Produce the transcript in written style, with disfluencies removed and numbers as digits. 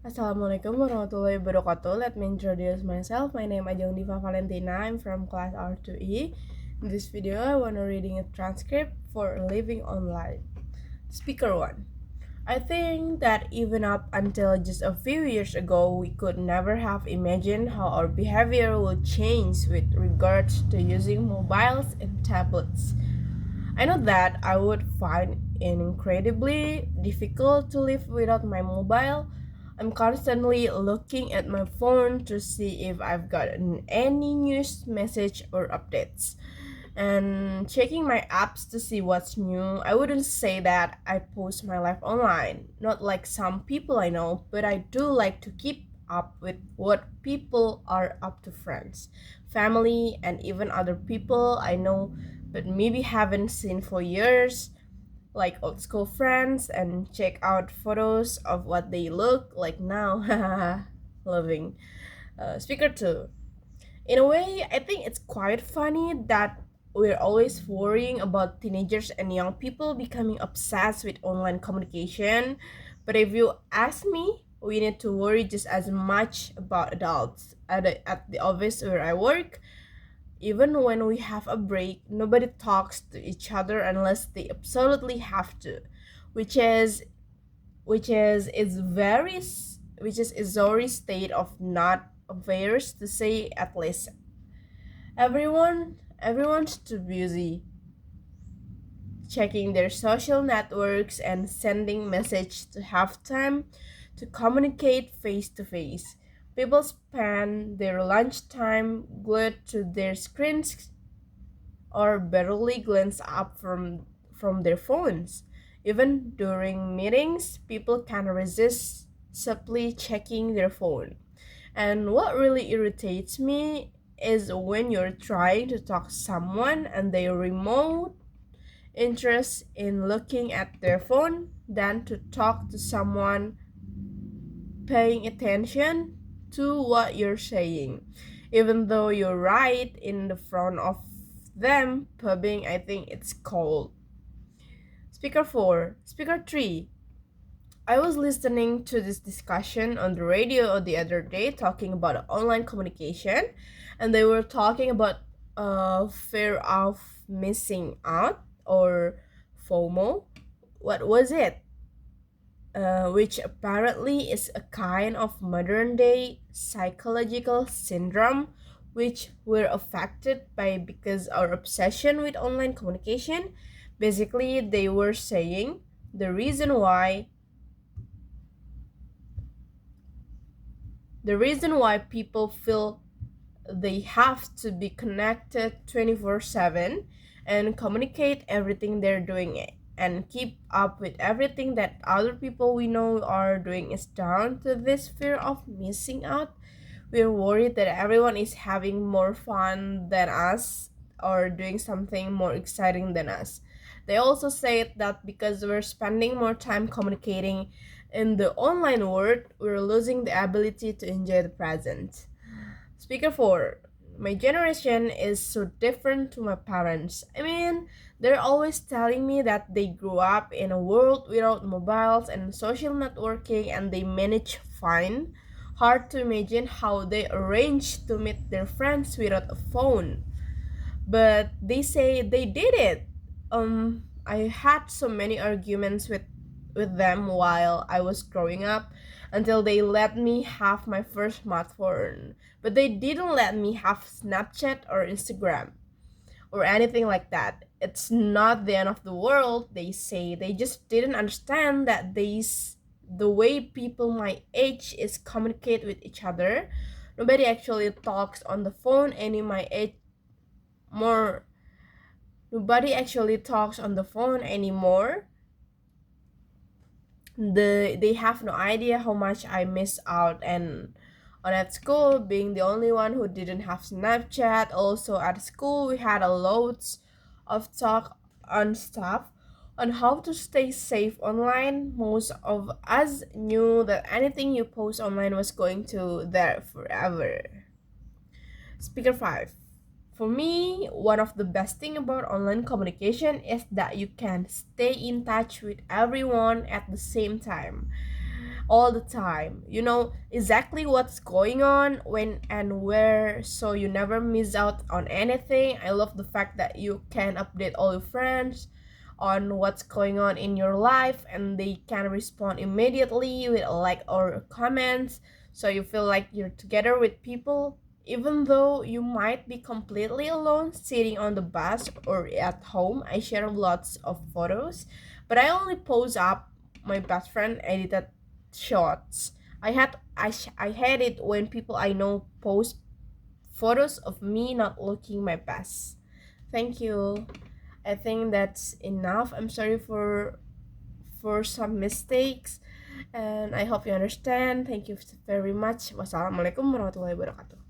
Assalamualaikum warahmatullahi wabarakatuh. Let me introduce myself. My name is Ajeng Diva Valentina. I'm from class R2i. In this video, I want to reading a transcript for living online. Speaker 1. I think that even up until just a few years ago, we could never have imagined how our behavior would change with regards to using mobiles and tablets. I know that I would find it incredibly difficult to live without my mobile. I'm constantly looking at my phone to see if I've gotten any news, message, or updates, and checking my apps to see what's new. I wouldn't say that I post my life online, not like some people I know, but I do like to keep up with what people are up to, friends, family, and even other people I know but maybe haven't seen for years, like old school friends, and check out photos of what they look like now. Loving. Speaker 2. In a way, I think it's quite funny that we're always worrying about teenagers and young people becoming obsessed with online communication. But if you ask me, we need to worry just as much about adults. At the office where I work, even when we have a break, nobody talks to each other unless they absolutely have to, which is which is very which is a sorry state of not affairs to say at least. Everyone's too busy checking their social networks and sending messages to have time to communicate face to face. People spend their lunchtime glued to their screens or barely glance up from their phones. Even during meetings, people can't resist simply checking their phone. And what really irritates me is when you're trying to talk to someone and they remote interest in looking at their phone than to talk to someone paying attention to what you're saying. Even though you're right in the front of them, pubbing, I think it's called. Speaker 4. Speaker 3. I was listening to this discussion on the radio the other day talking about online communication, and they were talking about fear of missing out or FOMO. What was it? Which apparently is a kind of modern day psychological syndrome which we're affected by because our obsession with online communication. Basically, they were saying the reason why people feel they have to be connected 24/7 and communicate everything they're doing and keep up with everything that other people we know are doing is down to this fear of missing out. We're worried that everyone is having more fun than us or doing something more exciting than us. They also say that because we're spending more time communicating in the online world, we're losing the ability to enjoy the present. Speaker 4. My generation is so different to my parents. I mean, they're always telling me that they grew up in a world without mobiles and social networking and they manage fine. Hard to imagine how they arrange to meet their friends without a phone. But they say they did it. I had so many arguments with them while I was growing up until they let me have my first smartphone. But they didn't let me have Snapchat or Instagram or anything like that. It's not the end of the world, they say. They just didn't understand that the way people my age is communicate with each other. Nobody actually talks on the phone any my age more. Nobody actually talks on the phone anymore. They have no idea how much I miss out and on at school being the only one who didn't have Snapchat. Also at school we had a loads of talk on stuff on how to stay safe online. Most of us knew that anything you post online was going to there forever. Speaker 5. For me, one of the best thing about online communication is that you can stay in touch with everyone at the same time. all the time. You know exactly what's going on when and where, so you never miss out on anything. I love the fact that you can update all your friends on what's going on in your life, and they can respond immediately with a like or comments, so you feel like you're together with people even though you might be completely alone sitting on the bus or at home. I share lots of photos, but I only post up my best friend edited shots. I hate it when people I know post photos of me not looking my best. Thank you. I think that's enough. I'm sorry for some mistakes, and I hope you understand. Thank you very much. Wassalamualaikum warahmatullahi wabarakatuh.